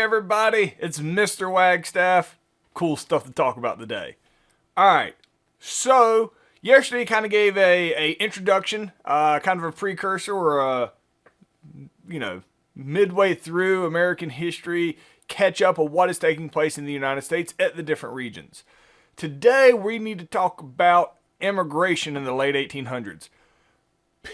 everybody? It's Mr. Wagstaff. Cool stuff to talk about today. Alright, so yesterday kind of gave a introduction, kind of a precursor or a, midway through American history, catch up of what is taking place in the United States at the different regions. Today we need to talk about immigration in the late 1800s.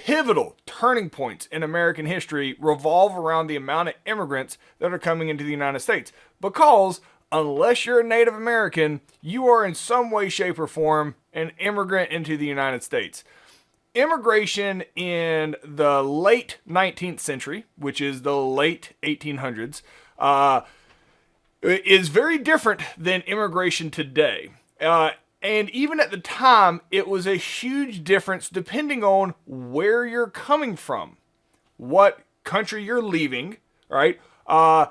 Pivotal turning points in American history revolve around the amount of immigrants that are coming into the United States. Because unless you're a Native American, you are in some way, shape, or form an immigrant into the United States. Immigration in the late 19th century, which is the late 1800s, is very different than immigration today. And even at the time, it was a huge difference depending on where you're coming from, what country you're leaving, right? A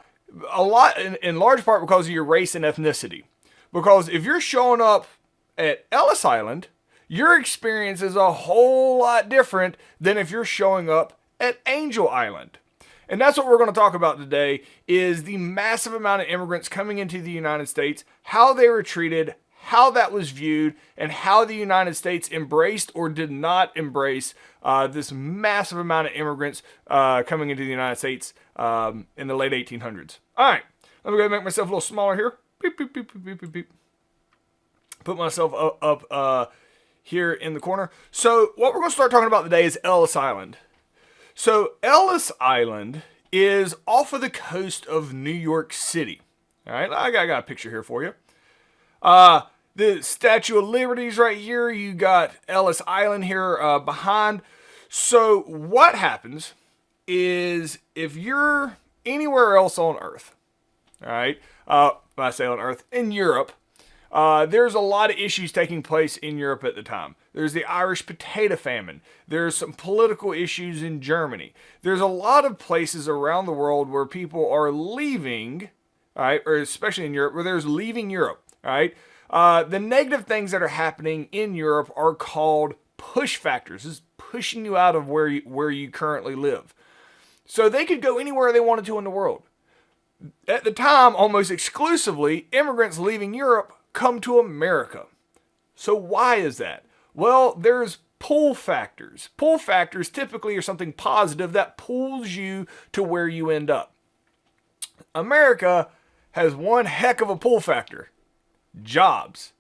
lot, in large part because of your race and ethnicity. Because if you're showing up at Ellis Island, your experience is a whole lot different than if you're showing up at Angel Island. And that's what we're going to talk about today, is the massive amount of immigrants coming into the United States, how they were treated, how that was viewed, and how the United States embraced or did not embrace this massive amount of immigrants coming into the United States in the late 1800s. All right, let me go make myself a little smaller here. Beep, beep, beep, beep, beep, beep. Put myself up here in the corner. So what we're going to start talking about today is Ellis Island. So Ellis Island is off of the coast of New York City. All right, I got a picture here for you. The Statue of Liberty's right here. You got Ellis Island here behind. So what happens is if you're anywhere else on Earth, all right, when I say on Earth, in Europe, there's a lot of issues taking place in Europe at the time. There's the Irish potato famine. There's some political issues in Germany. There's a lot of places around the world where people are leaving, all right, or especially in Europe, where there's leaving Europe, all right. The negative things that are happening in Europe are called push factors. This is pushing you out of where you currently live. So they could go anywhere they wanted to in the world. At the time, almost exclusively, immigrants leaving Europe come to America. So why is that? Well, there's pull factors. Pull factors typically are something positive that pulls you to where you end up. America has one heck of a pull factor. Jobs.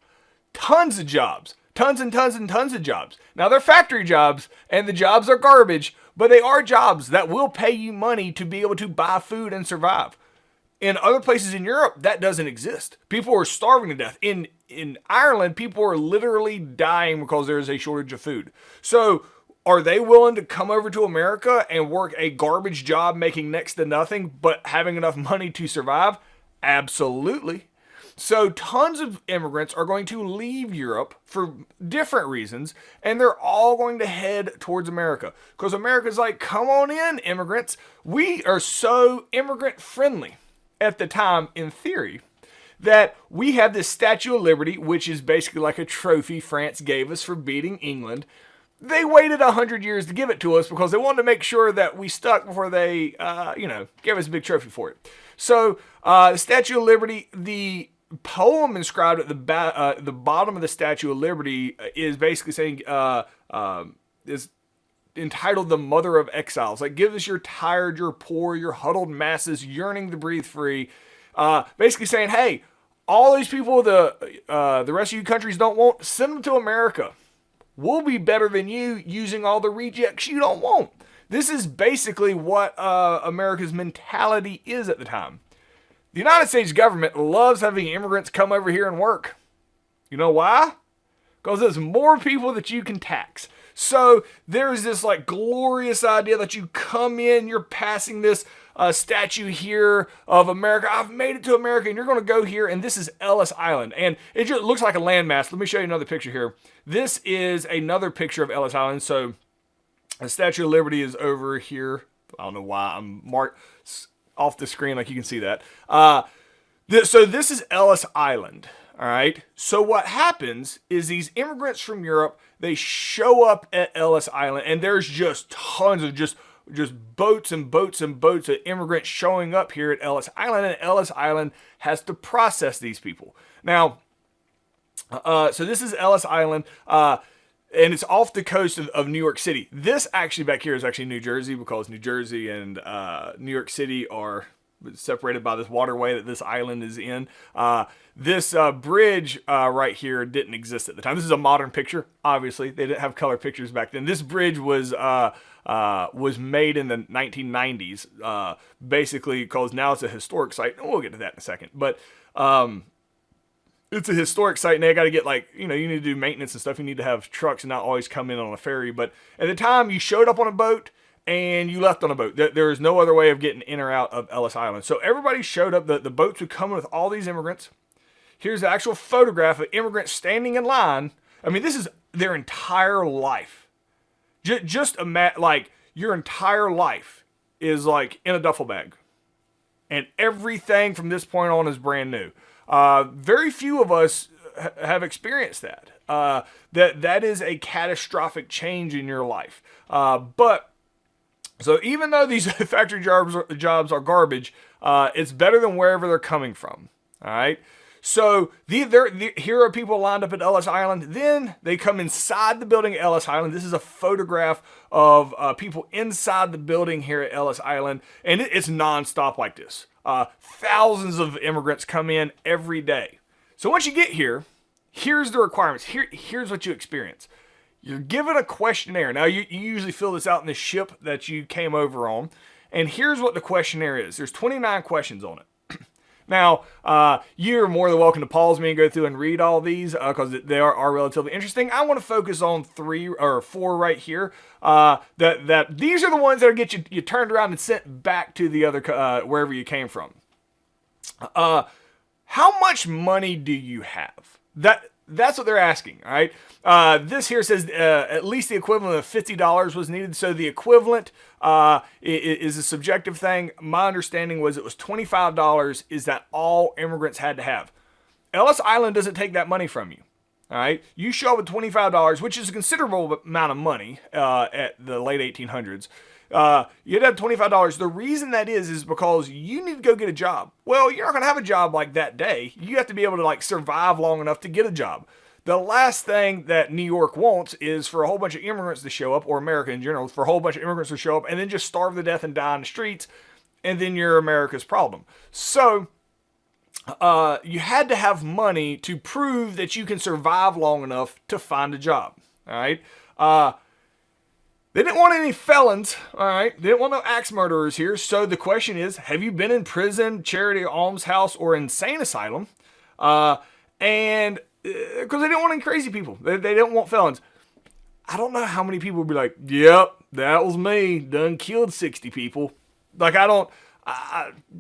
Tons of jobs. Tons and tons and tons of jobs. Now they're factory jobs and the jobs are garbage, but they are jobs that will pay you money to be able to buy food and survive. In other places in Europe, that doesn't exist. People are starving to death. In Ireland, people are literally dying because there is a shortage of food. So are they willing to come over to America and work a garbage job making next to nothing but having enough money to survive? Absolutely. So tons of immigrants are going to leave Europe for different reasons, and they're all going to head towards America. Because America's like, come on in, immigrants. We are so immigrant friendly at the time, in theory, that we have this Statue of Liberty, which is basically like a trophy France gave us for beating England. They waited 100 years to give it to us because they wanted to make sure that we stuck before they, gave us a big trophy for it. So, the Statue of Liberty, the poem inscribed at the bottom of the Statue of Liberty is basically saying, is entitled "The Mother of Exiles." Like, give us your tired, your poor, your huddled masses yearning to breathe free. Basically saying, hey, all these people the rest of you countries don't want, send them to America. We'll be better than you using all the rejects you don't want. This is basically what America's mentality is at the time. The United States government loves having immigrants come over here and work. You know why? Because there's more people that you can tax. So there's this like glorious idea that you come in, you're passing this statue here of America. I've made it to America, and you're going to go here, and this is Ellis Island. And it just looks like a landmass. Let me show you another picture here. This is another picture of Ellis Island. So the Statue of Liberty is over here. I don't know why I'm marked off the screen like you can see that. So this is Ellis Island. All right. So what happens is these immigrants from Europe, they show up at Ellis Island, and there's just tons of just just boats and boats and boats of immigrants showing up here at Ellis Island, and Ellis Island has to process these people. Now, so this is Ellis Island, and it's off the coast of New York City. This actually back here is actually New Jersey, because New Jersey and New York City are separated by this waterway that this island is in. This bridge right here didn't exist at the time. This is a modern picture. Obviously, they didn't have color pictures back then. This bridge was made in the 1990s, basically because now it's a historic site. And we'll get to that in a second. But it's a historic site, and they got to get, like, you need to do maintenance and stuff. You need to have trucks and not always come in on a ferry. But at the time, you showed up on a boat and you left on a boat. There is no other way of getting in or out of Ellis Island. So everybody showed up. The boats would come with all these immigrants. Here's the actual photograph of immigrants standing in line. I mean, this is their entire life. Just imagine, like, your entire life is like in a duffel bag, and everything from this point on is brand new. Very few of us have experienced that. That is a catastrophic change in your life. So even though these factory jobs are garbage, it's better than wherever they're coming from. All right. So here are people lined up at Ellis Island. Then they come inside the building at Ellis Island. This is a photograph of people inside the building here at Ellis Island, and it's nonstop like this. Thousands of immigrants come in every day. So once you get here, here's the requirements. Here's what you experience. You're given a questionnaire. Now, you usually fill this out in the ship that you came over on. And here's what the questionnaire is. There's 29 questions on it. Now, you're more than welcome to pause me and go through and read all these because they are relatively interesting. I want to focus on 3 or 4 right here. That these are the ones that will get you turned around and sent back to the other wherever you came from. How much money do you have? That's what they're asking, all right? This here says at least the equivalent of $50 was needed. So the equivalent is a subjective thing. My understanding was it was $25 is that all immigrants had to have. Ellis Island doesn't take that money from you, all right? You show up with $25, which is a considerable amount of money at the late 1800s. You'd have $25. The reason that is because you need to go get a job. Well, you're not going to have a job like that day. You have to be able to like survive long enough to get a job. The last thing that New York wants is for a whole bunch of immigrants to show up, or America in general, for a whole bunch of immigrants to show up and then just starve to death and die in the streets, and then you're America's problem. So you had to have money to prove that you can survive long enough to find a job. All right. They didn't want any felons, all right? They didn't want no axe murderers here. So the question is, have you been in prison, charity, almshouse, or insane asylum? And because they didn't want any crazy people. They didn't want felons. I don't know how many people would be like, yep, that was me. Done killed 60 people. Like, I don't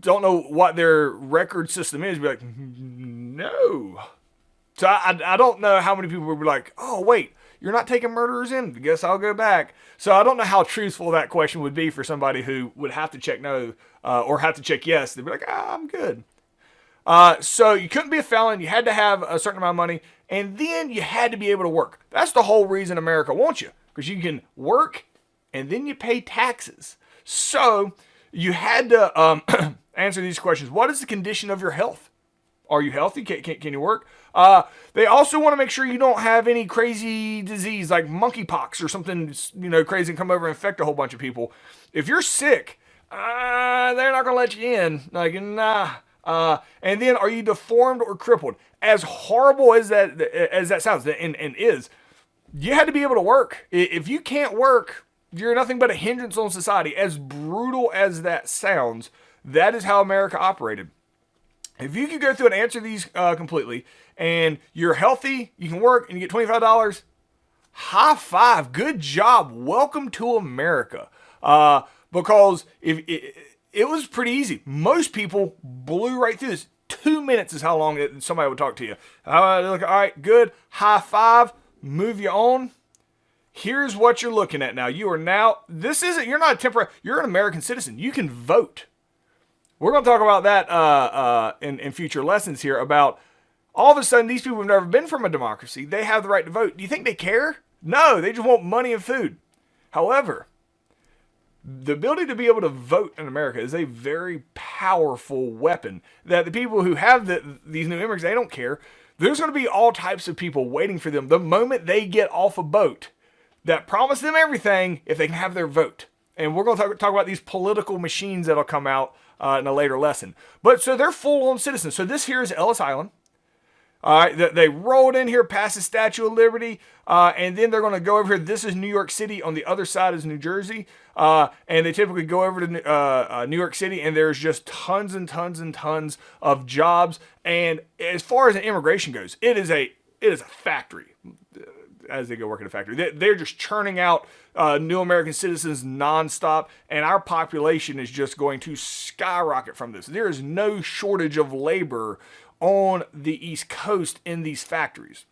know what their record system is. Be like, no. So I don't know how many people would be like, oh, wait. You're not taking murderers in? I guess I'll go back. So I don't know how truthful that question would be for somebody who would have to check no or have to check yes. They'd be like, I'm good. So you couldn't be a felon. You had to have a certain amount of money. And then you had to be able to work. That's the whole reason America wants you. Because you can work and then you pay taxes. So you had to answer these questions. What is the condition of your health? Are you healthy? Can you work? They also want to make sure you don't have any crazy disease like monkeypox or something, crazy and come over and infect a whole bunch of people. If you're sick, they're not going to let you in. Like, nah. And then, are you deformed or crippled? As horrible as that sounds, and is, you had to be able to work. If you can't work, you're nothing but a hindrance on society. As brutal as that sounds, that is how America operated. If you could go through and answer these completely, and you're healthy, you can work, and you get $25, high five, good job, welcome to America. Because if it was pretty easy. Most people blew right through this. 2 minutes is how long somebody would talk to you. All right, good, high five, move you on. Here's what you're looking at now. You're not a temporary, you're an American citizen. You can vote. We're going to talk about that in future lessons here about all of a sudden these people have never been from a democracy. They have the right to vote. Do you think they care? No, they just want money and food. However, The ability to be able to vote in America is a very powerful weapon that the people who have these new immigrants, they don't care. There's going to be all types of people waiting for them the moment they get off a boat that promise them everything if they can have their vote. And we're going to talk about these political machines that'll come out in a later lesson. But so they're full-on citizens. So this here is Ellis Island. All right, they rolled in here past the Statue of Liberty, and then they're going to go over here. This is New York City. On the other side is New Jersey, and they typically go over to New York City, and there's just tons and tons and tons of jobs. And as far as immigration goes, it is a factory. As they go work at a factory, they're just churning out new American citizens nonstop, and our population is just going to skyrocket from this. There is no shortage of labor on the East Coast in these factories.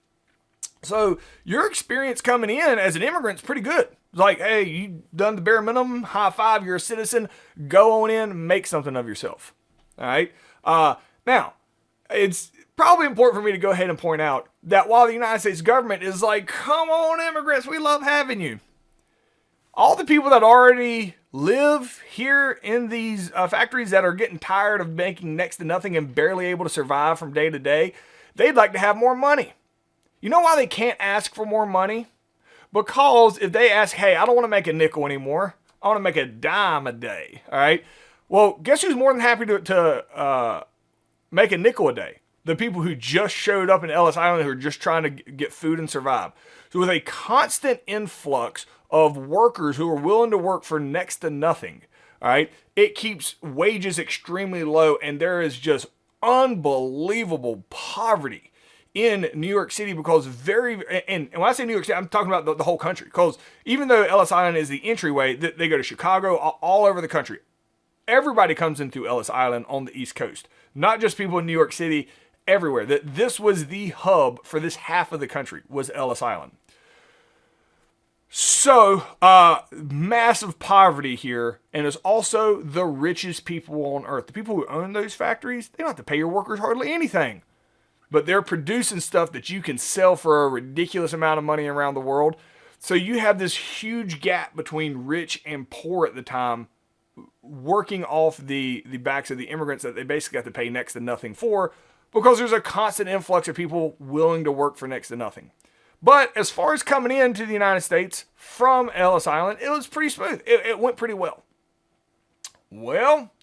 So your experience coming in as an immigrant is pretty good. It's like, hey, you done the bare minimum, high five, you're a citizen, go on in, make something of yourself. All right. Now, it's probably important for me to go ahead and point out that while the United States government is like, come on, immigrants, we love having you, all the people that already live here in these factories that are getting tired of making next to nothing and barely able to survive from day to day, they'd like to have more money. You know why they can't ask for more money? Because if they ask, hey, I don't want to make a nickel anymore, I want to make a dime a day, all right? Well, guess who's more than happy to make a nickel a day? The people who just showed up in Ellis Island who are just trying to get food and survive. So with a constant influx of workers who are willing to work for next to nothing, all right, it keeps wages extremely low, and there is just unbelievable poverty in New York City because and when I say New York City, I'm talking about the whole country, because even though Ellis Island is the entryway, they go to Chicago, all over the country. Everybody comes in through Ellis Island on the East Coast, not just people in New York City, everywhere. This was the hub for this half of the country, was Ellis Island. So, massive poverty here, and it's also the richest people on earth. The people who own those factories, they don't have to pay your workers hardly anything. But they're producing stuff that you can sell for a ridiculous amount of money around the world. So you have this huge gap between rich and poor at the time, working off the backs of the immigrants that they basically have to pay next to nothing for, because there's a constant influx of people willing to work for next to nothing. But as far as coming into the United States from Ellis Island, it was pretty smooth. It went pretty well. Well,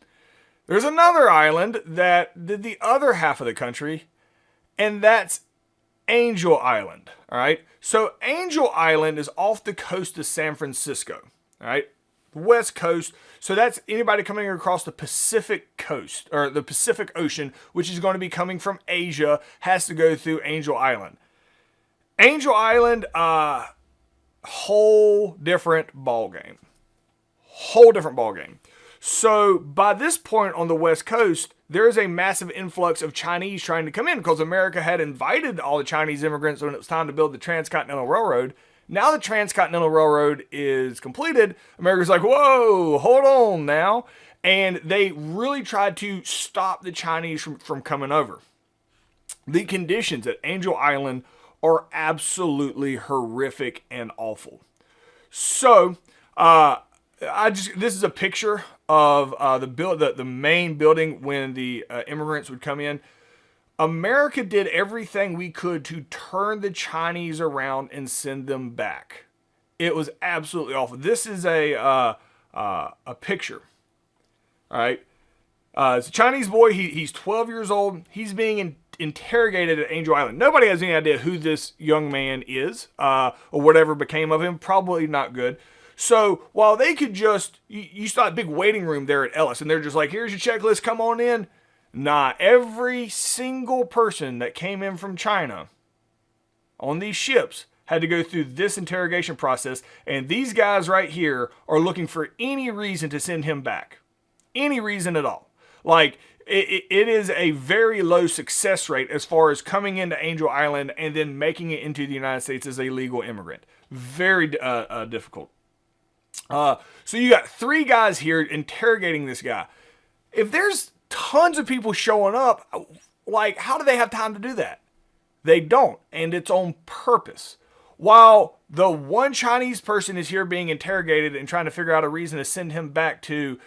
there's another island that did the other half of the country, and that's Angel Island. All right. So Angel Island is off the coast of San Francisco. All right. The West Coast. So that's anybody coming across the Pacific coast or the Pacific Ocean, which is going to be coming from Asia, has to go through Angel Island. Angel Island, whole different ball game. Whole different ball game. So by this point on the West Coast, there is a massive influx of Chinese trying to come in because America had invited all the Chinese immigrants when it was time to build the Transcontinental Railroad. Now the Transcontinental Railroad is completed. America's like, whoa, hold on now. And they really tried to stop the Chinese from coming over. The conditions at Angel Island are absolutely horrific and awful. So, this is a picture of the main building when the immigrants would come in. America did everything we could to turn the Chinese around and send them back. It was absolutely awful. This is a picture. All right. It's a Chinese boy. He's 12 years old. He's being interrogated at Angel Island. Nobody has any idea who this young man is or whatever became of him. Probably not good. So while they could just, you saw a big waiting room there at Ellis, and they're just like, here's your checklist, come on in. Nah, every single person that came in from China on these ships had to go through this interrogation process, and these guys right here are looking for any reason to send him back. Any reason at all. Like, it is a very low success rate as far as coming into Angel Island and then making it into the United States as a legal immigrant. Very difficult. So you got 3 guys here interrogating this guy. If there's tons of people showing up, like, how do they have time to do that? They don't, and it's on purpose. While The one Chinese person is here being interrogated and trying to figure out a reason to send him back to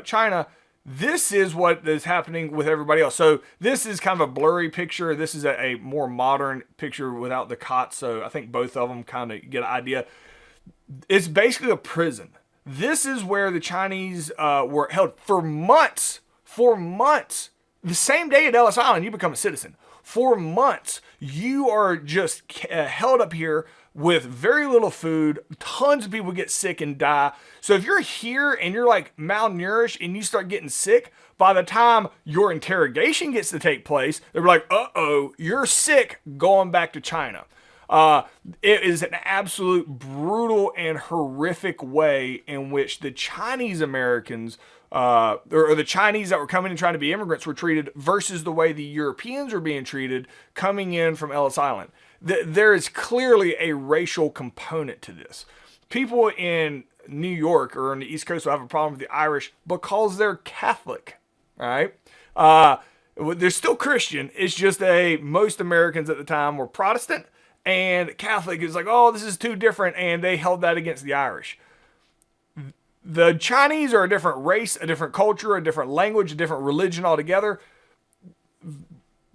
China. This is what is happening with everybody else. So this is kind of a blurry picture. This is a more modern picture without the cots. So I think both of them kind of get an idea. It's basically a prison. This is where the Chinese were held for months. For months. The same day at Ellis Island, you become a citizen. For months, you are just held up here with very little food. Tons of people get sick and die. So if you're here and you're like malnourished and you start getting sick, by the time your interrogation gets to take place, they're like, uh-oh, you're sick, going back to China. It is an absolute brutal and horrific way in which the Chinese Americans, or the Chinese that were coming and trying to be immigrants, were treated versus the way the Europeans were being treated coming in from Ellis Island. There is clearly a racial component to this. People in New York or on the East Coast will have a problem with the Irish because they're Catholic, right? They're still Christian. It's just most Americans at the time were Protestant, and Catholic is like, oh, this is too different, and they held that against the Irish. The Chinese are a different race, a different culture, a different language, a different religion altogether.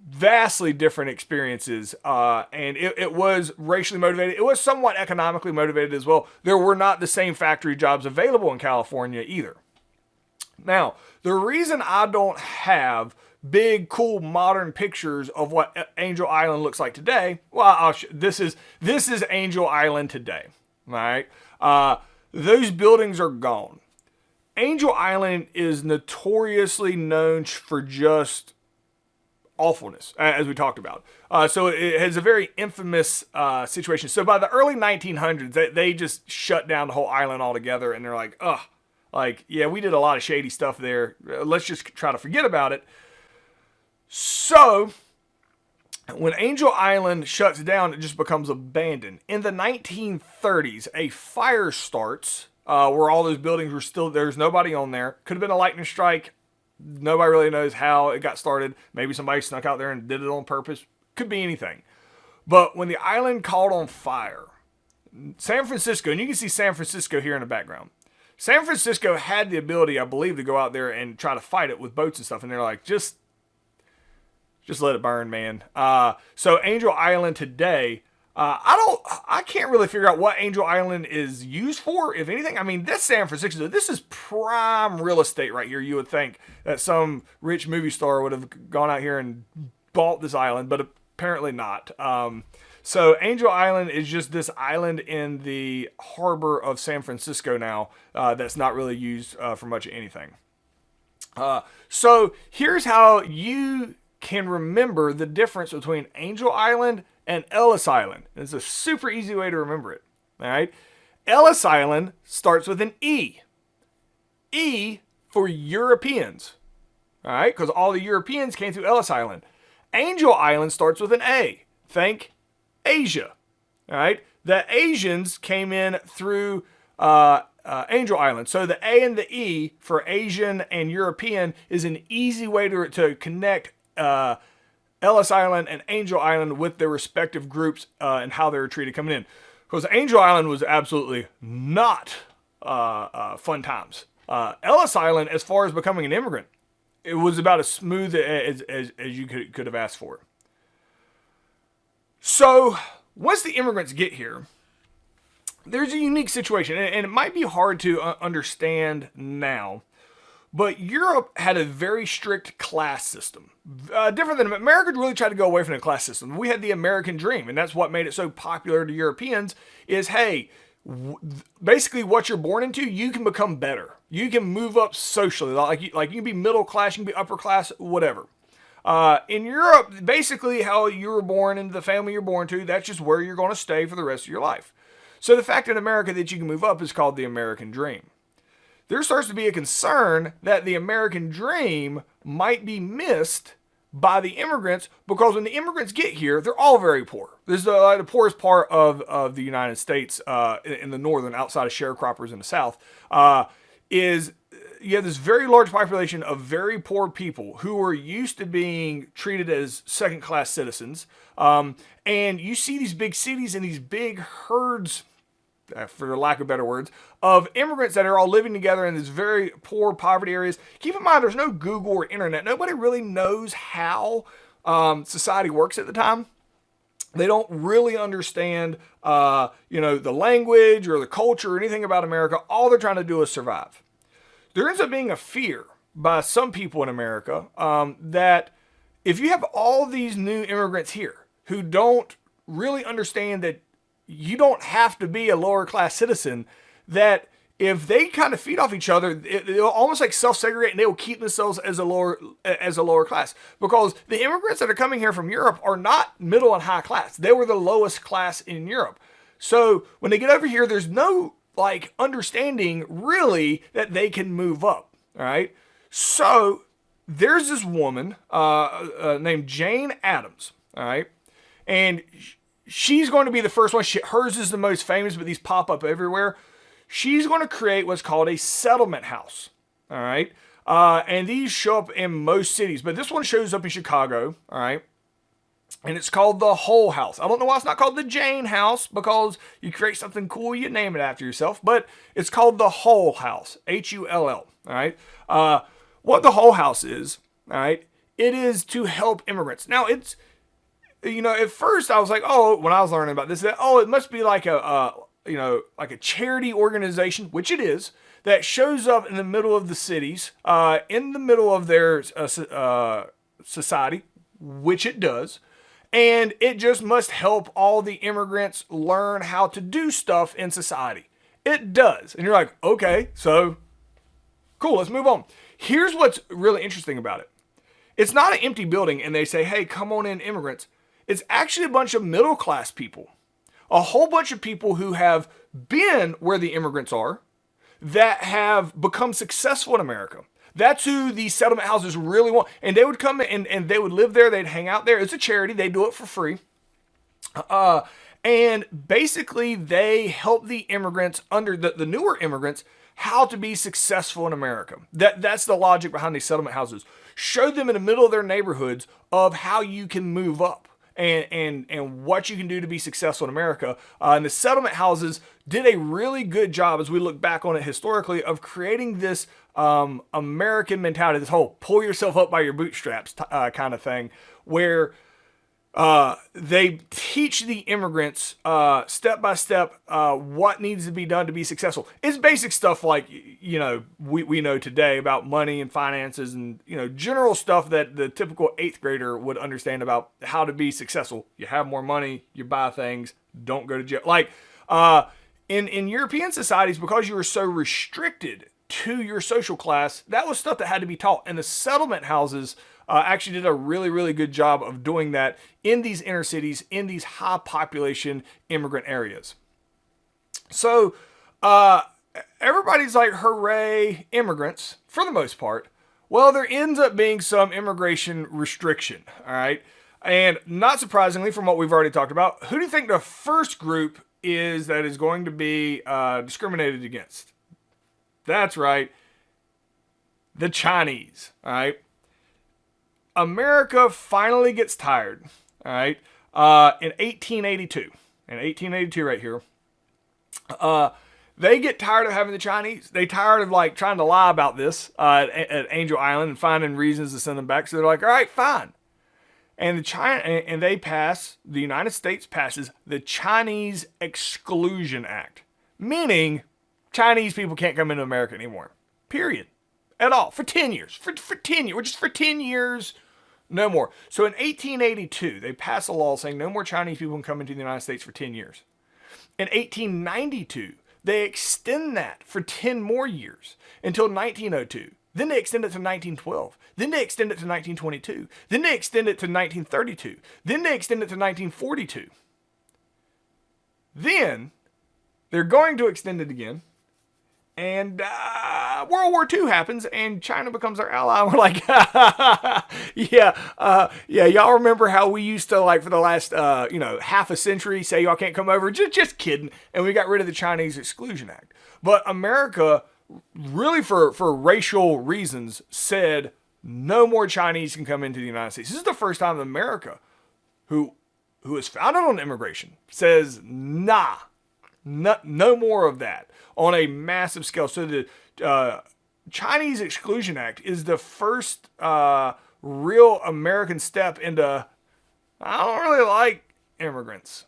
Vastly different experiences, and it was racially motivated. It was somewhat economically motivated as well. There were not the same factory jobs available in California either. Now, the reason I don't have big, cool, modern pictures of what Angel Island looks like today, well, this is Angel Island today, all right? Those buildings are gone. Angel Island is notoriously known for just awfulness, as we talked about. So it has a very infamous situation. So by the early 1900s, they just shut down the whole island altogether, and they're like, ugh, yeah, we did a lot of shady stuff there. Let's just try to forget about it. So when Angel Island shuts down, it just becomes abandoned. In the 1930s, a fire starts where all those buildings were still, there's nobody on there. Could have been a lightning strike. Nobody really knows how it got started. Maybe somebody snuck out there and did it on purpose. Could be anything. But when the island caught on fire, San Francisco, and you can see San Francisco here in the background. San Francisco had the ability, I believe, to go out there and try to fight it with boats and stuff. And they're like, just let it burn, man. So Angel Island today, I can't really figure out what Angel Island is used for, if anything. I mean, this San Francisco, this is prime real estate right here. You would think that some rich movie star would have gone out here and bought this island, but apparently not. So Angel Island is just this island in the harbor of San Francisco now that's not really used for much of anything. So here's how you can remember the difference between Angel Island and Ellis Island. It's a super easy way to remember it. All right. Ellis Island starts with an E. E for Europeans. All right. Because all the Europeans came through Ellis Island. Angel Island starts with an A. Think Asia. All right. The Asians came in through Angel Island. So the A and the E for Asian and European is an easy way to connect Ellis Island and Angel Island with their respective groups and how they were treated coming in. Because Angel Island was absolutely not fun times. Ellis Island, as far as becoming an immigrant, it was about as smooth as you could have asked for. So once the immigrants get here, there's a unique situation, and it might be hard to understand now. But Europe had a very strict class system. Different than America, really tried to go away from the class system. We had the American dream, and that's what made it so popular to Europeans is, hey, basically what you're born into, you can become better. You can move up socially. Like you can be middle class, you can be upper class, whatever. In Europe, basically how you were born and the family you're born to, that's just where you're going to stay for the rest of your life. So the fact in America that you can move up is called the American dream. There starts to be a concern that the American dream might be missed by the immigrants because when the immigrants get here, they're all very poor. This is the poorest part of the United States in the northern, outside of sharecroppers in the south, is you have this very large population of very poor people who are used to being treated as second-class citizens. And you see these big cities and these big herds, for lack of better words, of immigrants that are all living together in these very poor poverty areas. Keep in mind, there's no Google or internet. Nobody really knows how society works at the time. They don't really understand, the language or the culture or anything about America. All they're trying to do is survive. There ends up being a fear by some people in America that if you have all these new immigrants here who don't really understand that you don't have to be a lower class citizen, that if they kind of feed off each other, they'll almost like self-segregate and they will keep themselves as a lower class. Because the immigrants that are coming here from Europe are not middle and high class. They were the lowest class in Europe. So when they get over here, there's no understanding really that they can move up. All right. So there's this woman named Jane Addams. All right. And she's going to be the first one. Hers is the most famous, but these pop up everywhere. She's going to create what's called a settlement house. All right. And these show up in most cities, but this one shows up in Chicago. All right. And it's called the Hull House. I don't know why it's not called the Jane House, because you create something cool, you name it after yourself, but it's called the Hull House, Hull. All right. What the Hull House is, all right, it is to help immigrants. Now it's, at first I was like, when I was learning about this, it must be like like a charity organization, which it is, that shows up in the middle of the cities, in the middle of their society, which it does. And it just must help all the immigrants learn how to do stuff in society. It does. And you're like, okay, so cool, let's move on. Here's what's really interesting about it. It's not an empty building and they say, hey, come on in, immigrants. It's actually a bunch of middle class people. A whole bunch of people who have been where the immigrants are, that have become successful in America. That's who these settlement houses really want. And they would come and they would live there. They'd hang out there. It's a charity. They do it for free. And basically they help the immigrants, under the newer immigrants, how to be successful in America. That's the logic behind these settlement houses. Show them in the middle of their neighborhoods of how you can move up. And what you can do to be successful in America. And the settlement houses did a really good job, as we look back on it historically, of creating this American mentality, this whole pull yourself up by your bootstraps kind of thing, where they teach the immigrants step by step what needs to be done to be successful. It's basic stuff like, we know today about money and finances and, general stuff that the typical 8th grader would understand about how to be successful. You have more money, you buy things, don't go to jail. Like in European societies, because you were so restricted to your social class, that was stuff that had to be taught. And the settlement houses actually did a really, really good job of doing that in these inner cities, in these high population immigrant areas. So everybody's like, hooray, immigrants, for the most part. Well, there ends up being some immigration restriction, all right? And not surprisingly, from what we've already talked about, who do you think the first group is that is going to be discriminated against? That's right, the Chinese, all right? America finally gets tired, all right, in 1882. In 1882 right here, they get tired of having the Chinese. They tired of trying to lie about this at Angel Island and finding reasons to send them back. So they're like, all right, fine. And the United States passes the Chinese Exclusion Act, meaning Chinese people can't come into America anymore. Period. At all. For 10 years. For 10 years. Just for 10 years, no more. So in 1882, they pass a law saying no more Chinese people can come into the United States for 10 years. In 1892, they extend that for 10 more years until 1902. Then they extend it to 1912. Then they extend it to 1922. Then they extend it to 1932. Then they extend it to 1942. Then they're going to extend it again. And World War II happens, and China becomes our ally. We're like, yeah, y'all remember how we used to, for the last, half a century say y'all can't come over? Just kidding. And we got rid of the Chinese Exclusion Act. But America really for racial reasons, said no more Chinese can come into the United States. This is the first time in America, who is founded on immigration, says nah, no more of that on a massive scale. So the Chinese Exclusion Act is the first real American step into, I don't really like immigrants.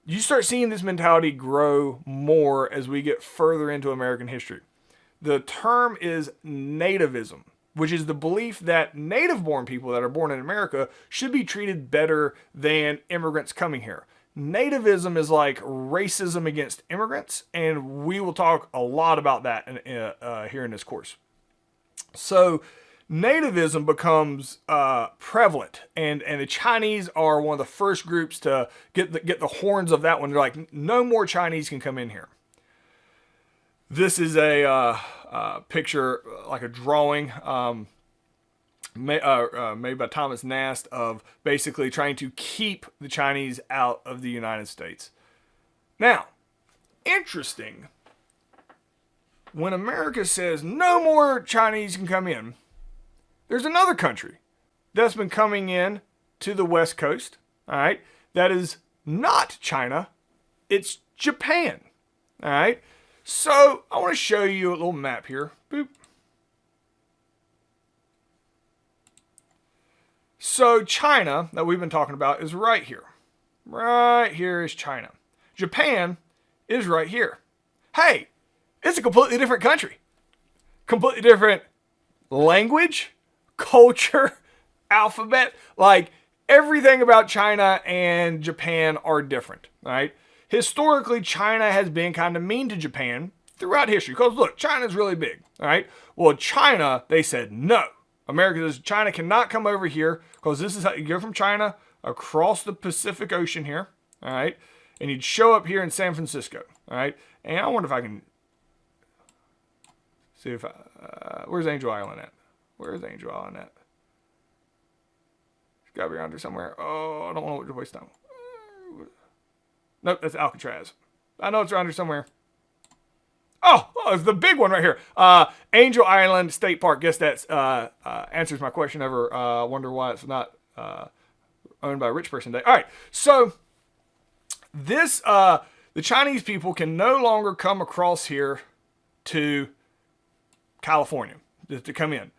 You start seeing this mentality grow more as we get further into American history. The term is nativism, which is the belief that native-born people that are born in America should be treated better than immigrants coming here. Nativism is like racism against immigrants, and we will talk a lot about that here in this course. So nativism becomes prevalent, and the Chinese are one of the first groups to get the horns of that one. They're like, no more Chinese can come in here. This is a picture, like a drawing made by Thomas Nast, of basically trying to keep the Chinese out of the United States. Now, interesting, when America says no more Chinese can come in, there's another country that's been coming in to the West Coast, all right, that is not China, it's Japan, all right? So I want to show you a little map here. Boop. So China, that we've been talking about, is right here. Right here is China. Japan is right here. Hey, it's a completely different country. Completely different language, culture, alphabet. Like, everything about China and Japan are different, right? Historically, China has been kind of mean to Japan throughout history. Because, look, China's really big, all right? Well, China, they said no. America says China cannot come over here, because this is how you go from China across the Pacific Ocean here, all right? And you'd show up here in San Francisco, all right? And I wonder if I can see if where's Angel Island at? Where's Angel Island at? It's got to be around here somewhere. Oh, I don't want to waste time. Nope, that's Alcatraz. I know it's around here somewhere. Oh, it's the big one right here. Angel Island State Park. Guess that answers my question ever. Wonder why it's not owned by a rich person today. All right, so this the Chinese people can no longer come across here to California to come in.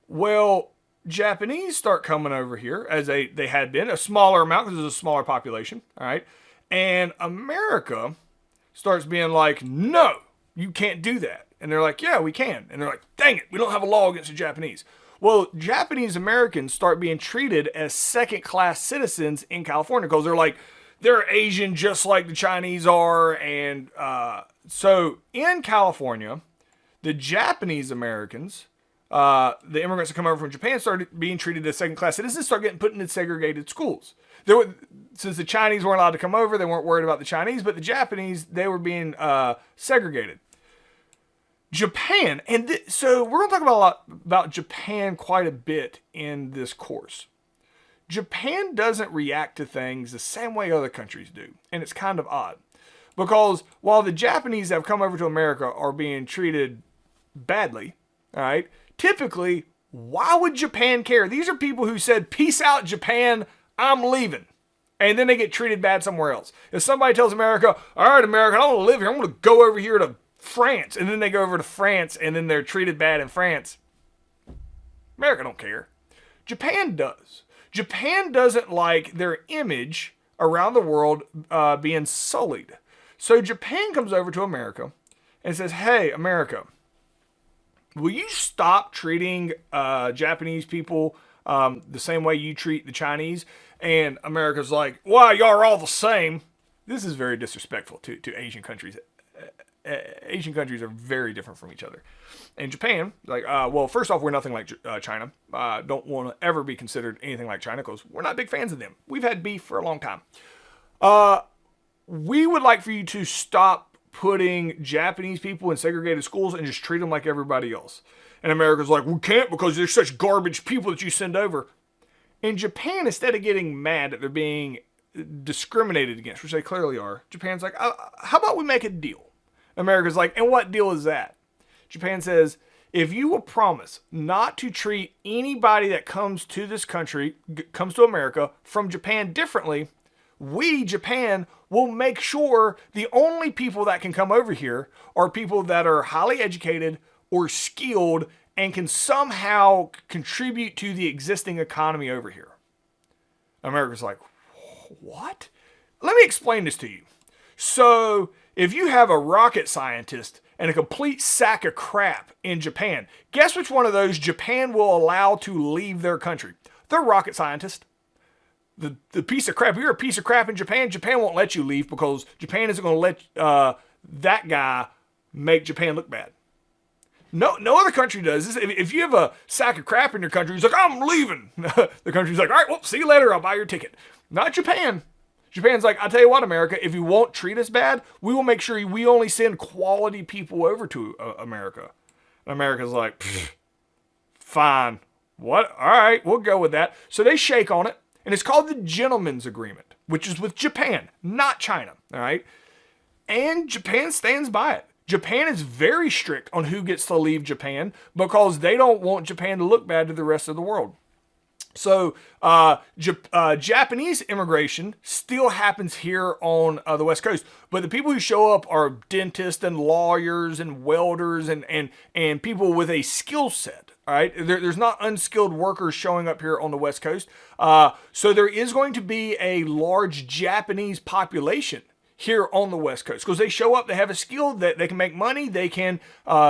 Well, Japanese start coming over here, as they had been, a smaller amount because there's a smaller population. All right, and America starts being like, no, you can't do that. And they're like, yeah, we can. And they're like, dang it, we don't have a law against the Japanese. Well, Japanese Americans start being treated as second-class citizens in California, because they're like, they're Asian just like the Chinese are. And so in California, the Japanese Americans, the immigrants that come over from Japan, started being treated as second-class citizens, start getting put into segregated schools. Since the Chinese weren't allowed to come over, they weren't worried about the Chinese, but the Japanese, they were being segregated. Japan, and so we're going to talk about a lot about Japan quite a bit in this course. Japan doesn't react to things the same way other countries do, and it's kind of odd. Because while the Japanese that have come over to America are being treated badly, all right, typically, why would Japan care? These are people who said, peace out, Japan, I'm leaving. And then they get treated bad somewhere else. If somebody tells America, all right, America, I don't want to live here, I'm going to go over here to France. And then they go over to France, and then they're treated bad in France. America don't care. Japan does. Japan doesn't like their image around the world being sullied. So Japan comes over to America and says, hey, America, will you stop treating Japanese people the same way you treat the Chinese? And America's like, wow, y'all are all the same. This is very disrespectful to Asian countries. Asian countries are very different from each other. And Japan, like, well, first off, we're nothing like China. Don't want to ever be considered anything like China, because we're not big fans of them. We've had beef for a long time. We would like for you to stop putting Japanese people in segregated schools and just treat them like everybody else. And America's like, we can't, because they're such garbage people that you send over. In Japan, instead of getting mad that they're being discriminated against, which they clearly are, Japan's like, how about we make a deal? America's like, and what deal is that? Japan says, if you will promise not to treat anybody that comes to this country, comes to America from Japan differently, we, Japan, will make sure the only people that can come over here are people that are highly educated or skilled and can somehow contribute to the existing economy over here. America's like, what? Let me explain this to you. So, if you have a rocket scientist and a complete sack of crap in Japan, guess which one of those Japan will allow to leave their country? The rocket scientist. The piece of crap. If you're a piece of crap in Japan, Japan won't let you leave because Japan isn't going to let that guy make Japan look bad. No other country does this. If you have a sack of crap in your country, he's like, I'm leaving. The country's like, all right, well, see you later. I'll buy your ticket. Not Japan. Japan's like, I'll tell you what, America, if you won't treat us bad, we will make sure we only send quality people over to America. And America's like, fine. What? All right, we'll go with that. So they shake on it, and it's called the Gentleman's Agreement, which is with Japan, not China. All right? And Japan stands by it. Japan is very strict on who gets to leave Japan because they don't want Japan to look bad to the rest of the world. So Japanese immigration still happens here on the West Coast, but the people who show up are dentists and lawyers and welders and people with a skill set. All right, there's not unskilled workers showing up here on the West Coast. So there is going to be a large Japanese population here on the West Coast because they show up, they have a skill that they can make money, they can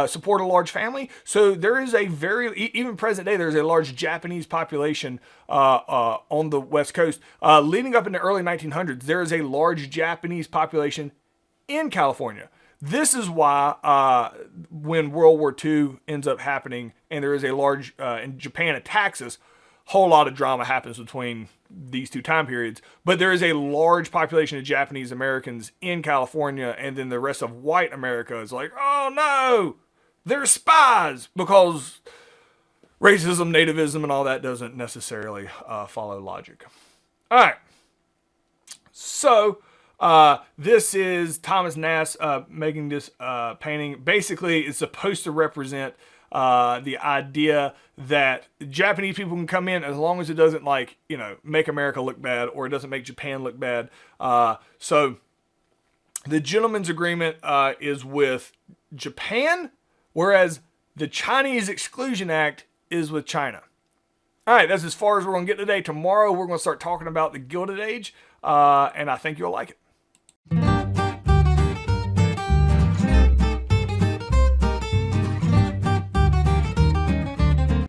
support a large family. So there is a even present day, there's a large Japanese population on the West Coast. Leading up in the early 1900s, there is a large Japanese population in California. This is why when World War II ends up happening and there is a large, and Japan attacks us, whole lot of drama happens between these two time periods, but there is a large population of Japanese Americans in California, and then the rest of white America is like, oh no, they're spies, because racism, nativism, and all that doesn't necessarily follow logic. All right, so this is Thomas Nast making this painting. Basically, it's supposed to represent the idea that Japanese people can come in as long as it doesn't, like, make America look bad or it doesn't make Japan look bad. So the Gentleman's Agreement is with Japan, whereas the Chinese Exclusion Act is with China. All right, that's as far as we're going to get today. Tomorrow, we're going to start talking about the Gilded Age, and I think you'll like it.